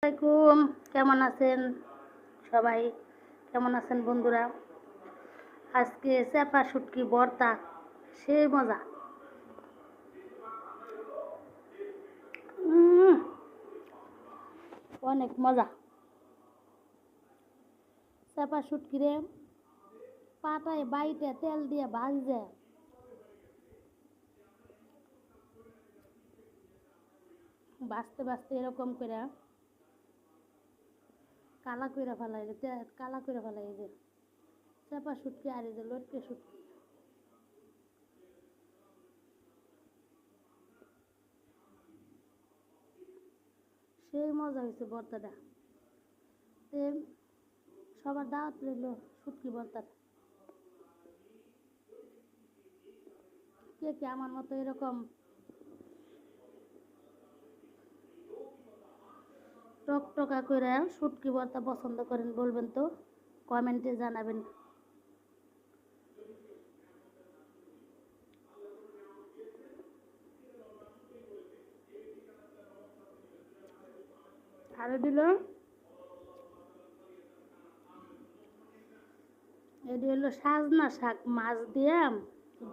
আলাইকুম, কেমন আছেন সবাই? কেমন আছেন বন্ধুরা? আজকে চাপা শুটকি ভর্তা, সেই মজা। উম, অনেক মজা। চাপা শুটকিরে পাটায় বাইটে তেল দিয়ে ভাজে বাঁচতে বাঁচতে এরকম করে কালা করে ফেলাই, কালা করে ফেলাই। যে চাপা শুটকি আর এই যে লটকে শুটকি, সেই মজা হয়েছে ভর্তাটা। তে সবার দাওয়াত রইল শুটকি ভর্তার। কে কে আমার মতো এরকম টকটকা করে শুটকি ভর্তা পছন্দ করেন বলবেন তো, কমেন্টে জানাবেন। আরো দিল এটি হলো সাজনা শাক, মাছ দিয়ে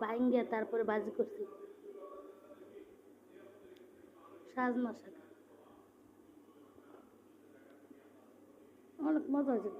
বাইঙ্গে তারপরে ভাজি করছি। সাজনা শাক অনেক মজা হয়েছে।